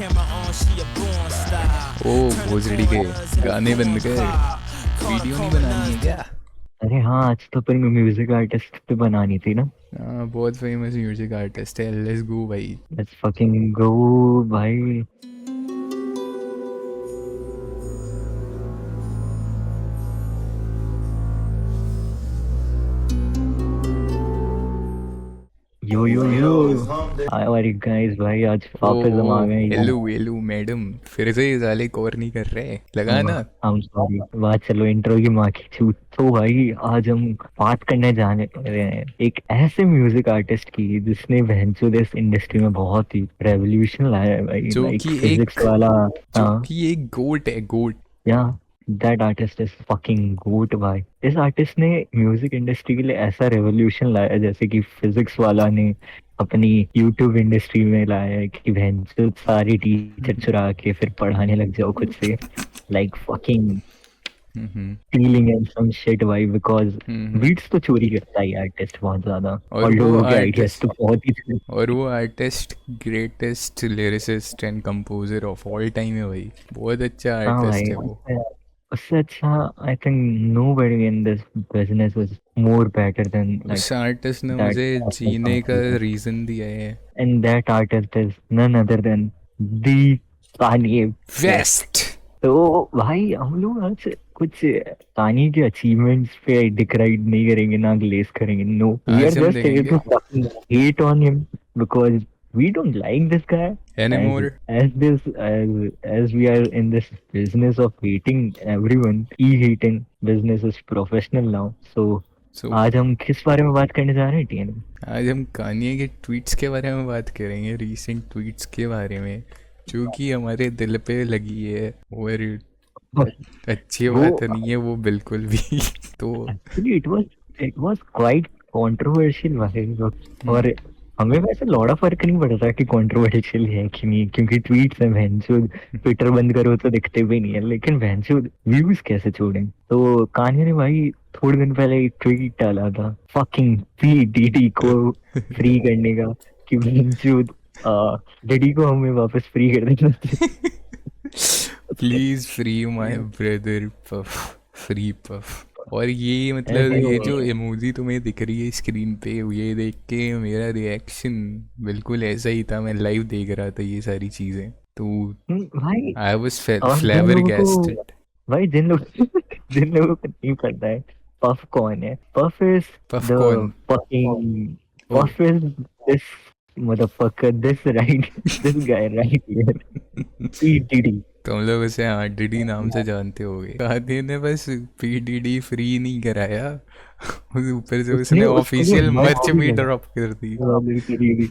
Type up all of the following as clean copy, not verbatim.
ओ भोसड़ी के गाने बंद कर, वीडियो नहीं बनानी है क्या? अरे हाँ, आज तो पर म्यूजिक आर्टिस्ट पे बनानी थी ना। हाँ, बहुत फेमस म्यूजिक आर्टिस्ट है, लेट्स गो भाई। लेट्स फकिंग गो भाई। यो यो यो। हाय हमारी गाइस भाई, आज ओ वापस हम आ गए हेलो यहाँ। हेलो मैडम, फिर से ये साले कवर नहीं कर रहे, लगा ना। हम सॉरी, बात चलो इंट्रो की माँ की छूट। तो भाई आज हम बात करने जाने रहे हैं एक ऐसे म्यूजिक आर्टिस्ट की जिसने भैंचोद इस इंडस्ट्री में बहुत ही रेवोल्यूशन लाया है भाई, जो लाइक कि फिजिक्स एक वाला। जो हाँ, कि एक गोट है, गोट। या that artist is fucking good भाई। इस आर्टिस्ट ने म्यूजिक इंडस्ट्री के लिए ऐसा रेवोल्यूशन लाया जैसे कि फिजिक्स वाला ने अपनी यूट्यूब इंडस्ट्री में लाया है कि भैंचोद सारी टीचर चुरा के फिर पढ़ाने लग जाओ खुद से। Like fucking hmm. stealing and some shit भाई, because हम्म। बीट्स तो चोरी करता है आर्टिस्ट बहुत ज्यादा, और और वो लोगों के आइडियाज आर्टिस्ट तो बहुत ही। और वो artist greatest lyricist and composer of all time है भाई, बहुत अच्छा हाँ आर्टिस्ट भाई, है वो। उससे अच्छा I think nobody in this business was more better than like उस आर्टिस्ट ने that मुझे जीने का composer. रीजन दिया है। And that artist is none other than the Kanye West. West. तो भाई हम लोग आज कुछ कानी के अचीवमेंट्स पे डिक्राइड नहीं करेंगे ना ग्लेस करेंगे, नो, वी आर आज हम जस्ट here देखेंगे to fucking hate on him because we don't like this guy. as anymore. as we are in this business of hating everyone, e-hating business is professional now. So सो आज हम किस बारे में बात करने जा रहे हैं टीएन? आज हम कान्ये के ट्वीट्स के बारे में बात करेंगे, रीसेंट ट्वीट्स के बारे में, जो कि हमारे दिल पे लगी है। और अच्छी वो बात नहीं है वो बिल्कुल भी। तो actually it was quite controversial भाई। हम्म, और हमें वैसे लौड़ा फर्क नहीं पड़ता कि कंट्रोवर्शियल है कि नहीं, क्योंकि ट्वीट्स हैं भैंसुद, ट्विटर बंद करो तो दिखते भी नहीं है, लेकिन भैंसुद व्यूज कैसे छोड़ें। तो कान्ये ने भाई थोड़े दिन पहले एक ट्वीट डाला था फकिंग पी डीडी को फ्री करने का, कि भैंसुद डीडी को हमें वापस फ्री कर देना चाहिए। Please free my brother puff, free puff. और ये मतलब ऐसे ये हुआ। जो इमोजी तुम्हें दिख रही है स्क्रीन पे, ये देख के मेरा रिएक्शन बिल्कुल ऐसा ही था, मैं लाइव देख रहा था ये सारी चीजें। तो भाई, आई वाज और जिन लोगों को, फ्लैबरगैस्टेड। भाई जिन लोग जिन लोगों को नहीं पता है पफ कौन है, पफ इज पफ द कौन? Fucking, oh. Puff is this motherfucker, this right, this guy right here, P Diddy. तुम लोग उसे हाँ डीडी नाम से जानते होगे। गांधी ने बस पीडीडी फ्री नहीं कराया, उस ऊपर से उसने उसने उसके लिए ऑफिशियल मर्च मर्च भी भी लगा। ड्रॉप कर दी।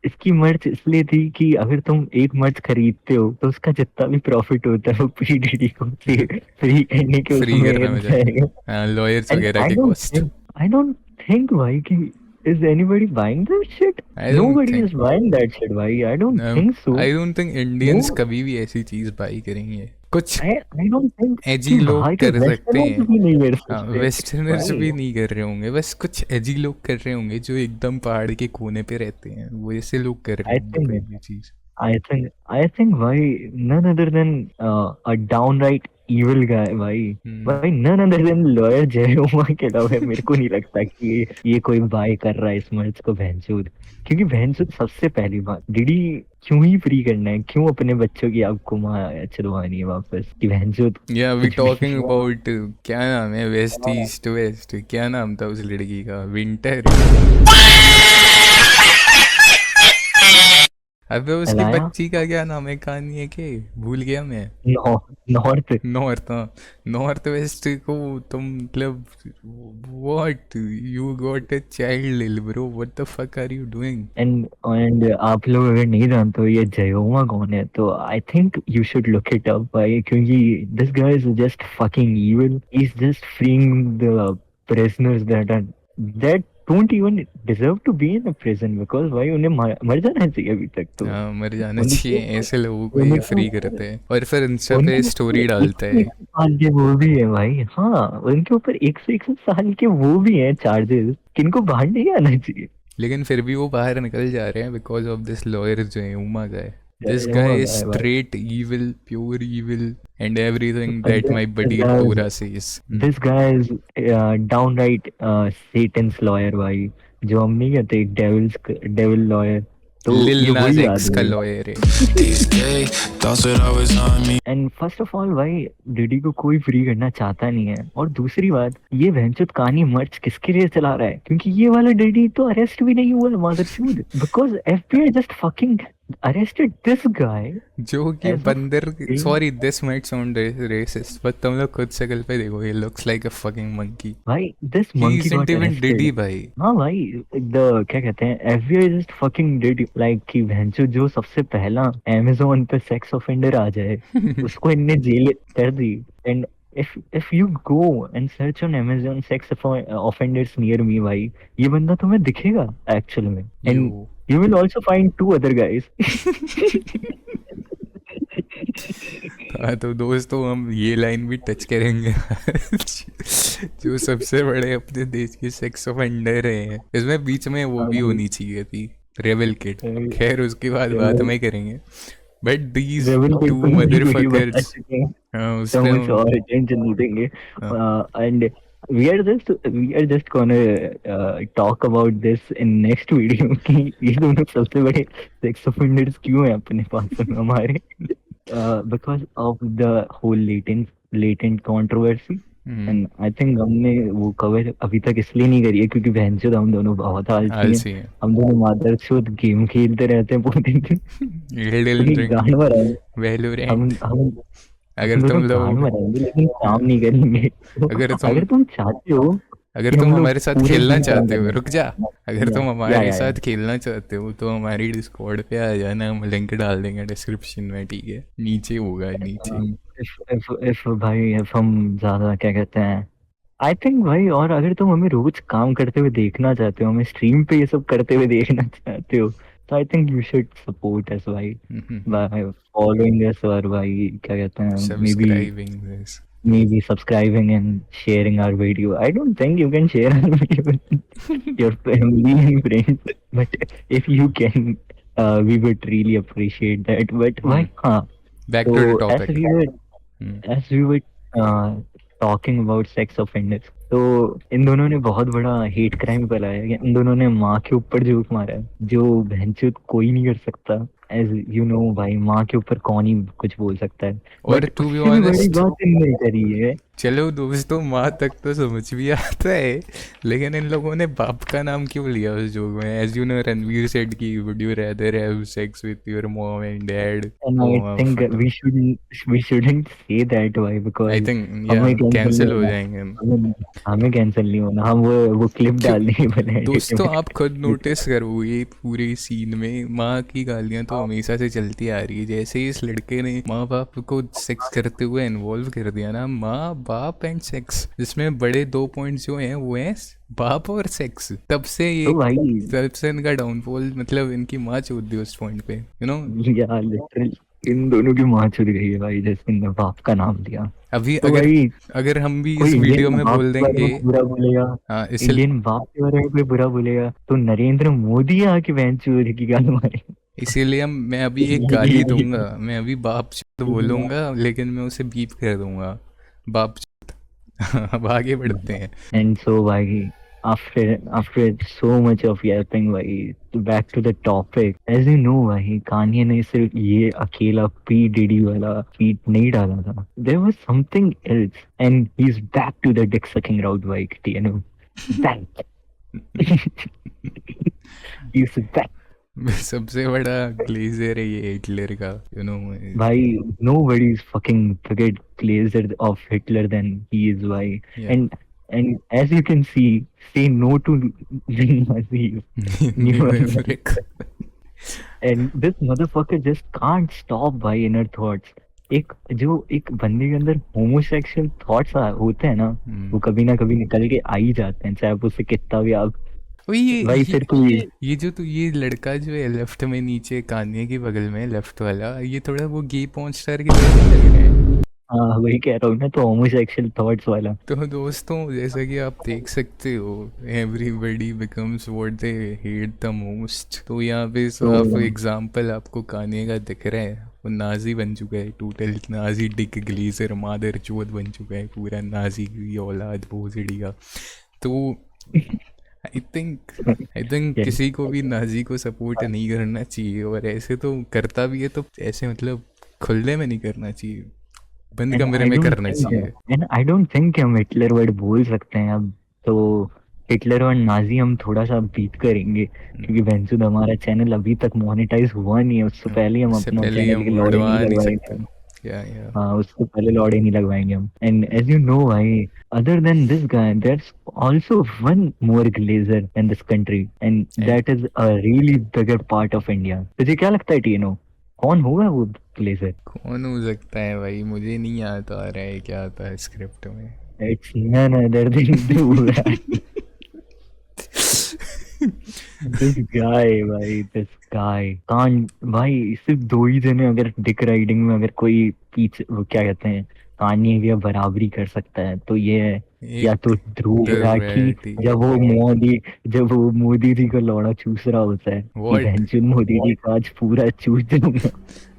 इसकी मर्च इसलिए थी कि अगर तुम एक मर्च खरीदते हो तो उसका जितना भी प्रॉफिट होता है वो पी डीडी को फ्री करने के फ्री उसमें करने में जाएगा, जाएगा। हाँ, लॉयर्स And वगैरह I की don't cost. think, I don't think भाई कि is anybody buying that shit? I don't Nobody think is buying that shit भाई। I don't think so. I don't think No, Indians कभी भी ऐसी चीज by करेंगे। कुछ I don't think एजी कि लोग बाहर के कर सकते वेस्टर्नर्स हैं। भी नहीं कर हाँ, सकते वेस्टर्नर्स भी भाई। नहीं कर रहे होंगे, बस कुछ एजी लोग कर रहे होंगे जो एकदम पहाड़ के कोने पे रहते हैं, वो ऐसे लोग कर रहे I होंगे कोई think भी चीज। I think भाई none other than a downright evil guy भाई। हम्म। भाई none other than लॉयर जय उमा के अलावा मेरे को नहीं लगता कि ये कोई बाय कर रहा है इस मर्ज को भैंसूद। क्योंकि भैंसूद सबसे पहली बात, डीडी क्यों ही फ्री करना है, क्यों अपने बच्चों की आपको माँ चलवानी है वापस कि भैंसूद या वी कुछ भी। टॉकिंग अबाउट, क्या नाम है, वेस्ट ईस्ट वेस्ट, क्या नाम था उस लड़की का, विंटर। अबे उसकी चलाया बच्ची का क्या नाम है कान्ये के, भूल गया मैं। नॉर्थ। नॉर्थ, हाँ। नॉर्थ वेस्ट को तुम मतलब, what, you got a child bro, what the fuck are you doing? And आप लोग अगर नहीं जानते हो ये जयोमा कौन है, तो I think you should look it up भाई, क्योंकि this guy is just fucking evil. He is just freeing the prisoners that don't even deserve to be in a prison, because भाई उन्हें मर जाना चाहिए अभी तक तो। हाँ, मर जाना उनके चाहिए, ऐसे लोगों को ये उनके फ्री करते हैं और फिर इंस्टा पे उनके ऊपर स्टोरी एक डालता से है। एक साल के वो भी है भाई। हाँ, उनके ऊपर 101 साल के वो भी हैं चार्जेस, किनको बाहर नहीं आना चाहिए। लेकिन फिर भी वो बाहर निकल जा रहे हैं बिकॉज ऑफ दिस लॉयर जो है उमा का है। This वो guy is है भाई। straight evil, pure evil, and everything But that my this buddy guy is Tora says. this guy is downright Satan's lawyer भाई। जो हम नहीं कहते डेविल लॉयर, तो Lil ये Nas वही X का आदमी है। lawyer है। These days, thoughts would always on me. And first of all भाई, डीडी को कोई फ्री करना चाहता नहीं है। और दूसरी बात, ये भैंचोद कहानी मर्च किसके लिए चला रहा है? क्योंकि ये वाला डीडी तो अरेस्ट भी नहीं हुआ है मदरचोद, because FBI just fucking arrested this guy. जो कि बंदर, sorry this might sound racist, but तुम लोग खुद शक्ल पे देखो, he looks like a fucking monkey. भाई this He monkey isn't got even arrested. Diddy भाई। हाँ भाई, द क्या कहते हैं, FBI just fucking did like कि भैंचो जो सबसे पहला अमेज़न पे सेक्स ऑफेंडर आ जाए उसको इनने जेल कर दी। And if you go and search on Amazon sex offenders near me भाई, ये बंदा तुम्हें दिखेगा एक्चुअल में। And Yo. you will also find two other guys। हाँ तो दोस्तों हम ये लाइन भी टच करेंगे जो सबसे बड़े अपने देश के सेक्स ऑफेंडर हैं, इसमें बीच में वो भी होनी चाहिए थी, रेबल किड। खैर उसके बाद बात में करेंगे, but these Rebel Kid too को भी वीडियो बना मदरफकर्स। चुके हैं, हाँ उस so पे much और attention देंगे। And we are just gonna talk about this in next video कि ये दोनों सबसे बड़े sex offenders क्यों हैं अपने पास में हमारे, because of the whole latent controversy। And I think हमने वो कवर अभी तक इसलिए नहीं करी है क्योंकि बहनचोद हम दोनों बहुत आलसी आलसी हैं। हैं। हम दोनों मादरचोद गेम खेलते रहते हैं पूरे दिन। Elden Ring, गांड मराएंगे Valorant। हम अगर हम तुम दोनों गांड लोग, मराएंगे लेकिन काम नहीं करेंगे। तो अगर तुम चाहते हो अगर कि तुम हम लोग हमारे साथ पूरे खेलना दिन काम चाहते हो, करें, रुक जा, अगर तुम या हमारे साथ खेलना चाहते हो तो हमारी डिस्कॉर्ड पे आ जाना, हम लिंक डाल देंगे डिस्क्रिप्शन में, ठीक है? नीचे होगा नीचे। if भाई if हम ज्यादा क्या कहते हैं, आई थिंक भाई, और अगर तुम हमें रोज काम करते हुए देखना चाहते हो, हमें स्ट्रीम पे ये सब करते हुए देखना चाहते हो, तो I think you should support us भाई बाय फॉलोइंग अस, और भाई क्या कहते हैं, subscribing this, maybe subscribing and sharing our video. I don't think you can share our video with your family and friends, but if you can, we would really appreciate that. But why? back to the So topic. as we were talking about sex offenders, तो इन दोनों ने बहुत बड़ा hate crime फैलाया है। इन दोनों ने माँ के ऊपर जोक मारा है, जो बहनचोद कोई नहीं कर सकता। एज यू नो भाई, माँ के ऊपर कौन ही कुछ बोल सकता है, और बट to be उससे भी बड़ी honest, बात इनने करी है। चलो दोस्तों माँ तक तो समझ भी आता है, लेकिन इन लोगों ने बाप का नाम क्यों लिया उस जोक में? एज यू नो रणवीर सेठ की would you rather have sex with your mom and dad? And I think we shouldn't say that why, because I think हमें कैंसिल cancel हो नहीं जाएंगे हम। हमें कैंसिल नहीं होना, हम वो क्लिप डालने ही बने हैं दोस्तों में। आप खुद नोटिस करो, ये पूरे सीन में माँ की गालियां तो हमेशा से चलती आ रही है। जैसे ही इस लड़के ने माँ बाप को सेक्स करते हुए इन्वॉल्व कर दिया ना, माँ बाप एंड सेक्स, जिसमें बड़े 2 पॉइंट्स जो हैं वो हैं बाप और सेक्स, तब से ये तो भाई तब से इनका डाउनफॉल, मतलब इनकी माँ चोद दी उस पॉइंट पे, यू नो। यार लिटरली इन दोनों की माँ चुद गई है भाई, जैसे इनने बाप का नाम लिया। अभी तो भाई अगर हम भी कोई इस वीडियो इंडियन में बाप बोल के बारे देंगे, में बुरा बोलेगा, हाँ इसलिए इंडियन बाप के बारे में कोई बुरा बोलेगा, तो नरेंद्र मोदी आके बहन चोद की गाल मारे। इसीलिए मैं अभी एक गाली दूंगा, मैं अभी बाप चोद बोलूंगा, लेकिन मैं उसे बीप कर दूंगा, बाप चोद। अब आगे बढ़ते हैं। And so भाई, after so much of yapping भाई, back to the topic, as you know भाई, कान्ये ने सिर्फ ये अकेला P Diddy वाला tweet नहीं डाला था, there was something else, and he's back to the dick sucking route भाई, you know, back। he's back। सबसे बड़ा ग्लेजर है ये हिटलर का, यू नो भाई nobody is fucking bigger glazer of Hitler than he is भाई। And as you can see, say no to Nazis। New Africa। And this motherfucker just can't stop by inner thoughts। एक बंदे के अंदर homosexual thoughts होते हैं ना, वो कभी ना कभी निकल के आ ही जाते हैं, चाहे आप उससे कितना भी आप भाई फिर कोई ये लड़का जो है लेफ्ट में नीचे कान्ये के बगल में लेफ्ट वाला, ये थोड़ा वो गे पॉर्न स्टार की तरह नहीं लग रहा है? हाँ वही कह रहा हूँ ना, तो होमोसेक्सुअल थॉट्स वाला। तो दोस्तों जैसा कि आप देख सकते हो, everybody becomes what they hate the most. तो यहाँ पे साफ तो एग्जांपल आपको कान्ये का दिख रहा है। वो नाजी बन चुका है, टोटल नाजी डिक ग्लेजर मादर चोद बन चुका है, पूरा नाजी की औलाद भोसड़ी का। तो आई थिंक किसी को भी नाजी को सपोर्ट नहीं करना चाहिए, और ऐसे तो करता भी है तो ऐसे मतलब खुले में नहीं करना चाहिए, बंद एंड कमरे आई में डोंट करना थिंक चाहिए। एंड आई डोंट थिंक हम हिटलर वर्ड बोल सकते हैं अब। तो हिटलर और नाजी हम थोड़ा सा बीट करेंगे, क्योंकि बेंसुद हमारा चैनल अभी तक मोनेटाइज हुआ नहीं है, उससे पहले ही हम इससे अपना पहले ही चैनल के हम लॉड़े नहीं उड़वा नहीं सकते। लगवाएंगे। या हाँ उससे पहले लॉड़े नहीं लगवाएंगे हम। एंड एज यू नो भाई, other than this guy there's also one more glazer in this country, and and that is a really bigger part of India. तुझे क्या लगता है टीनो, कौन होगा वो ग्लेजर? कौन हो सकता है भाई, मुझे नहीं याद आ रहा है क्या आता है स्क्रिप्ट में। It's none other than Dhruv. This guy भाई, दिस गाय कान भाई, सिर्फ दो ही जने अगर डिक राइडिंग में अगर कोई पीछे वो क्या कहते हैं कान्ये या बराबरी कर सकता है तो ये है, या एक तो ध्रुव राठी। दुर्वैती। जब वो मोदी जी का लौड़ा चूस रहा होता है कि व्हाट? बहनचोद मोदी जी का आज पूरा चूस दूंगा,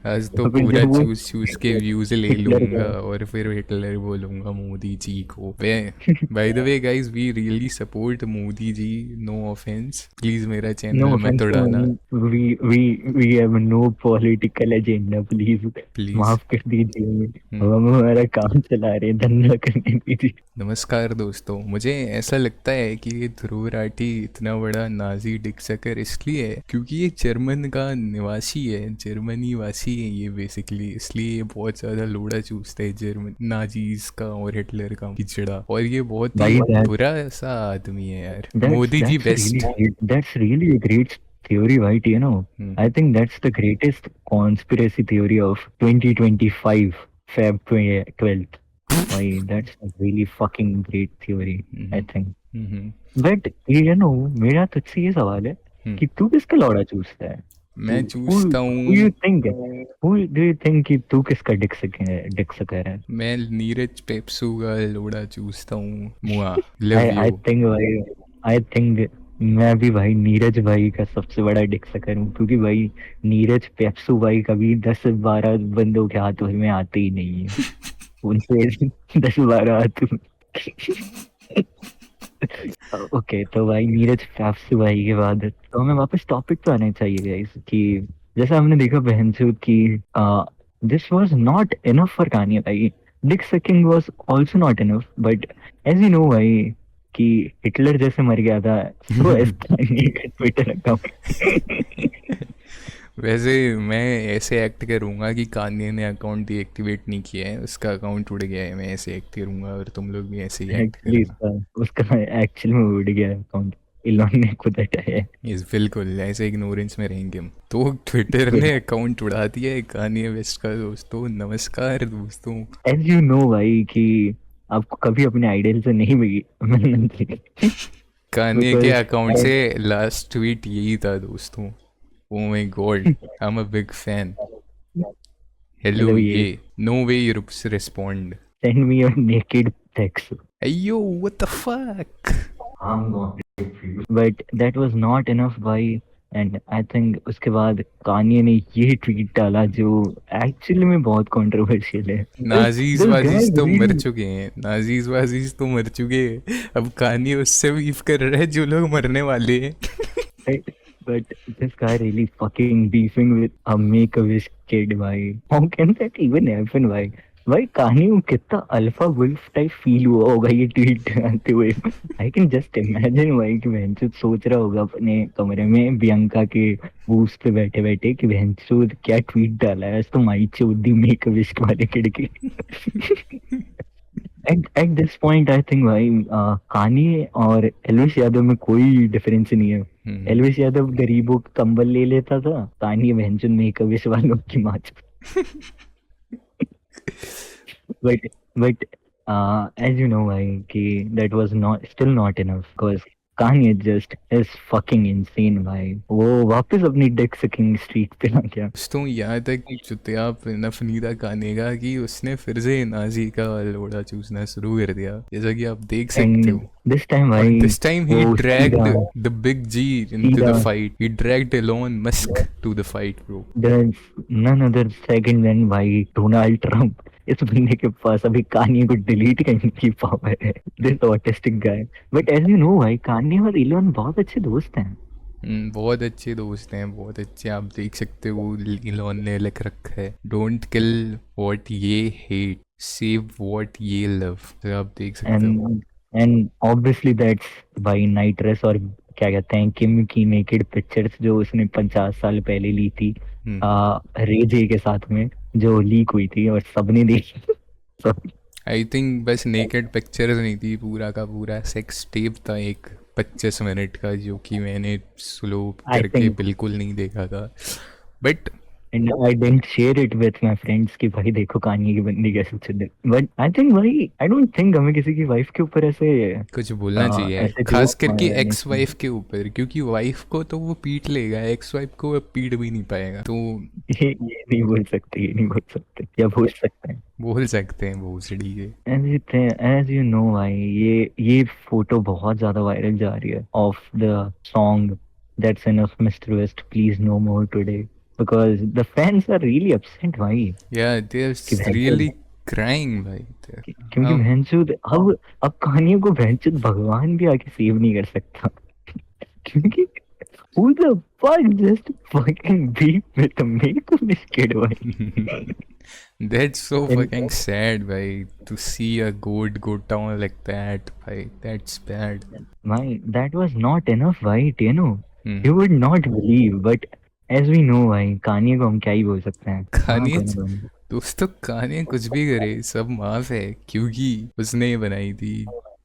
आज तो या फिर पूरा जब वो चूस चूस के व्यूज ले हिटलर लूंगा का। और फिर हिटलर बोलूंगा मोदी जी को। Way by the way guys, we really support Modi ji, no offence, please मेरा नो चैनल मत ऑफेंस टू उड़ाना। We we we have no political agenda, please please. माफ कर दीजिए, हम हमारा काम चला रहे हैं, धंधा करने दीजिए। नमस्कार दोस्तों, मुझे ऐसा लगता है कि ये ध्रुव राठी इतना बड़ा नाजी डिक्सकर इसलिए है क्योंकि ये जर्मन का निवासी है, जर्मनी वासी है ये बेसिकली, इसलिए ये बहुत ज़्यादा लोड़ा चूसता है जर्मन नाजीज का और हिटलर का पिछड़ा, और ये बहुत ही भाई बुरा सा आदमी है यार। that's Modi ji that's really best. great. That's really a great theory, right? You know, I think that's the greatest conspiracy theory of 2025, Feb 12th. Why, that's a really fucking great theory, I think. But you know, मेरा तुझसे ये सवाल है कि तू किसका लौड़ा चूसता है? मैं Who चूसता who you हूँ। think? Who do you think कि तू किसका डिक सकर है? मैं नीरज पेप्सू का लोड़ा चूसता हूँ। मुआ लव I यू। think भाई, I think मैं भी भाई नीरज भाई का सबसे बड़ा डिक सकर हूँ, क्योंकि भाई नीरज पेप्सू भाई कभी 10-12 बंदों के हाथों में आते ही नहीं है, उनसे 10-12 हाथ। ओके तो भाई नीरज पेप्सू भाई के बाद तो हमें वापस टॉपिक पे आना चाहिए गाइस, कि जैसा हमने देखा बहनचोद की this was not enough for Kanye भाई, dick sucking was also not enough, but as you know भाई कि हिटलर जैसे मर गया था, सो एज कान्ये का ट्विटर अकाउंट। वैसे मैं ऐसे एक्ट करूंगा कि कान्ये ने अकाउंट डीएक्टिवेट नहीं किया है, उसका अकाउंट उड़ गया है, मैं ऐसे एक्ट करूंगा और तुम लोग भी ऐसे ही एक्ट एक्चुअली करना। उसका एक्चुअली में उड़ गया अकाउंट, इलॉन ने खुद हटाया है। इस बिल्कुल ऐसे इग्नोरेंस में रहेंगे हम। तो ट्विटर ने अकाउंट उड़ा दिया है कान्ये वेस्ट का। दोस्तों नमस्कार दोस्तों। एज यू नो भाई कि आपको कभी अपने आइडियल से नहीं मिलना चाहिए, कान्ये के बिकॉज अकाउंट से लास्ट ट्वीट यही था दोस्तों। Oh my god, I am a big fan. Hello मतलब ये ये no way you respond. Send me your naked pics, ayo what the fuck. But that was not enough भाई। And I think उसके बाद Kanye ने ये tweet डाला जो एक्चुअली में बहुत कंट्रोवर्शियल है। नाजीज दिस गाय वाजीज तो मर रियली, चुके हैं, नाजीज वाजीज तो मर चुके हैं, अब कान्ये उससे बीफ कर रहा है जो लोग मरने वाले हैं। but this guy really fucking beefing with a Make-A-Wish kid भाई, how can that even happen भाई? भाई कहानी को कितना अल्फा वुल्फ टाइप फील हुआ होगा ये ट्वीट आते हुए। आई कैन जस्ट इमेजिन भाई कि बहनचोद सोच रहा होगा अपने कमरे में बियंका के बूस्ट पे बैठे बैठे कि बहनचोद क्या ट्वीट डाला है, तो माई चोदी मेक अ विश वाले किड की। At this point I think भाई कान्ये और एलविस यादव में कोई डिफरेंस नहीं है। एलविस यादव गरीबों का कंबल ले लेता था, कान्ये बहनचोद मेक अ विश वालों की माँ। but but as you know भाई कि that was not still not enough, because Kanye just is fucking insane भाई, वो वापस अपनी डिक सकिंग स्ट्रीक पे आ गया। दोस्तों यहाँ तक चुतिया नफनीदा खाने का कि उसने फिर से नाजी का लोड़ा चूसना शुरू कर दिया, जैसा कि आप देख सकते हो। एंड दिस टाइम और भाई this time he वो dragged सीधा the big G into the सीधा fight. He dragged Elon Musk to the fight, bro. there's none other second than भाई डोनाल्ड ट्रम्प। इस बंदे के पास अभी कान्ये को डिलीट करने की पावर है, this autistic guy. But as you know भाई, कान्ये और इलोन बहुत अच्छे दोस्त हैं। बहुत अच्छे दोस्त हैं, बहुत अच्छे। आप देख सकते हो इलोन ने लिख रखा है डोंट किल व्हाट ये हेट, सेव व्हाट ये लव। तो आप देख सकते हो। एंड ऑब्वियसली दैट्स भाई नाइट्रस और क्या कहते हैं किम की नेकेड पिक्चर्स जो उसने 50 साल पहले ली थी रेजे के साथ में, जो लीक हुई थी और सबने देखी। सब आई थिंक बस नेकेड पिक्चर्स नहीं थी, पूरा का पूरा सेक्स टेप था एक 25 मिनट का, जो कि मैंने स्लो आई करके थिंक बिल्कुल नहीं देखा था। But and I didn't share it with my friends कि भाई देखो कान्ये की बंदी कैसे चल। बट आई थिंक भाई आई डोंट थिंक हमें किसी की वाइफ के ऊपर ऐसे कुछ बोलना चाहिए, ऐसे खास जोक करके मारने एक्स चाहिए। वाइफ के ऊपर, क्योंकि वाइफ को तो वो पीट लेगा, एक्स वाइफ को वो पीट भी नहीं पाएगा। तो ये नहीं बोल सकते, ये नहीं बोल सकते, या बोल सकते हैं। बोल सकते हैं भोसड़ी के। एज यू नो भाई, ये फोटो बहुत ज्यादा वायरल जा रही है of the song that's enough mister West please no more today, because the fans are really upset भाई या दे आर कि रियली क्राइंग भाई। क्योंकि अब भैंसुद अब कान्ये को भैंसुद भगवान भी आके सेव नहीं कर सकता। क्योंकि who the fuck just fucking beat with the make of this kid भाई। that's so And fucking sad भाई, to see a goat go down like that भाई, that's bad। भाई that was not enough भाई, you know, hmm. you would not believe, but as we know भाई, Kanye को हम क्या ही बोल सकते हैं। हाँ, खाने कोई ना कोई ना। दोस्तों, खाने कुछ भी करे सब माफ है, क्योंकि उसने ये बनाई थी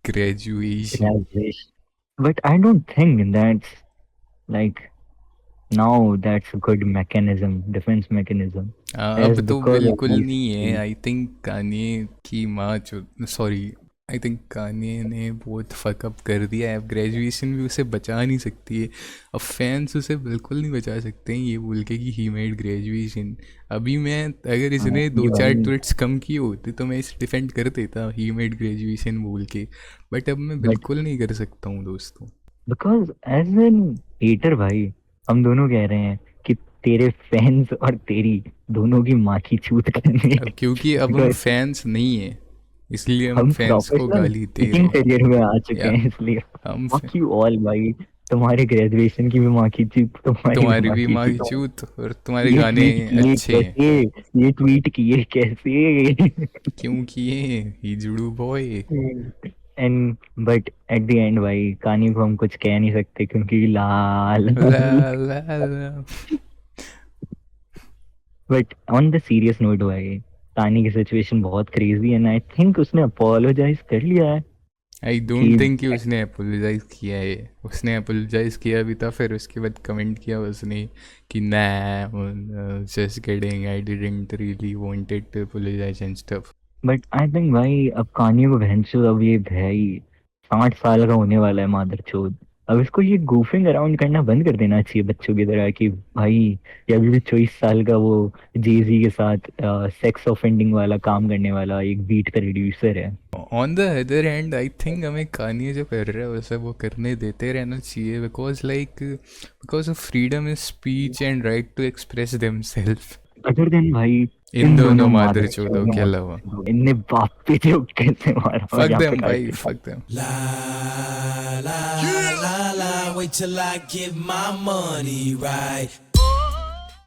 graduation. Graduation. But I don't think that's like now that's a good mechanism, defense mechanism. अब As तो because बिल्कुल of नहीं है। आई थिंक कान्ये की माँ सॉरी, आई थिंक कान्ये ने बहुत फकअप कर दिया है। अब ग्रेजुएशन भी उसे बचा नहीं सकती है, अब फैंस उसे बिल्कुल नहीं बचा सकते हैं ये बोल के कि ही मेड ग्रेजुएशन। अभी मैं अगर इसने ये 2-4 भाई ट्वीट्स कम किए होते तो मैं इसे डिफेंड कर देता ही मेड ग्रेजुएशन बोल के, बट अब मैं but बिल्कुल नहीं कर सकता हूँ दोस्तों। because as an hater भाई, हम दोनों कह रहे हैं कि तेरे फैंस और तेरी दोनों की माँ की चूत करने। अब क्योंकि अब हम Because फैंस नहीं है, इसलिए हम हम फैंस को प्रोफेशनल गाली दे टीचिंग रहे करियर में आ चुके हैं। हैं, इसलिए हम fuck you all भाई। तुम्हारे ग्रेजुएशन की भी माँ की चूत, तुम्हारी भी तुम्हारी माँ भी की माँ की चूत। चूत, और तुम्हारे ये गाने ट्वीट किए अच्छे हैं। कैसे, ये ट्वीट किए कैसे। क्यों किए ही जुड़ू boy. And but at the end भाई, कान्ये को हम कुछ कह नहीं सकते क्योंकि लाल। ला ला ला। But on the serious note भाई, कान्ये की सिचुएशन बहुत क्रेजी है एंड आई थिंक उसने अपोलोजाइज कर लिया है आई कि डोंट थिंक कि उसने अपोलोजाइज किया है। उसने अपोलोजाइज किया भी था, फिर उसके बाद कमेंट किया उसने कि ना just kidding, I didn't really wanted to apologise and stuff. But I think भाई अब कान्ये को भैंसो, अब ये भाई 60 साल का होने वाला है मादरचोद, अब इसको ये गोफिंग अराउंड करना बंद कर देना चाहिए बच्चों की तरह कि भाई ये अभी भी 24 साल का वो जेजी के साथ सेक्स ऑफेंडिंग वाला काम करने वाला एक बीट का रिड्यूसर है। On the other hand I think हमें कान्ये जो कर रहा है उसे वो करने देते रहना चाहिए, because of freedom is speech and right to express themselves. Other than भाई इन दोनों मादरचोदों के अलावा इनने बाप पे जो कैसे मारा फक यहाँ पे देम भाई, काट fuck them. La la la la, wait till I get my money right.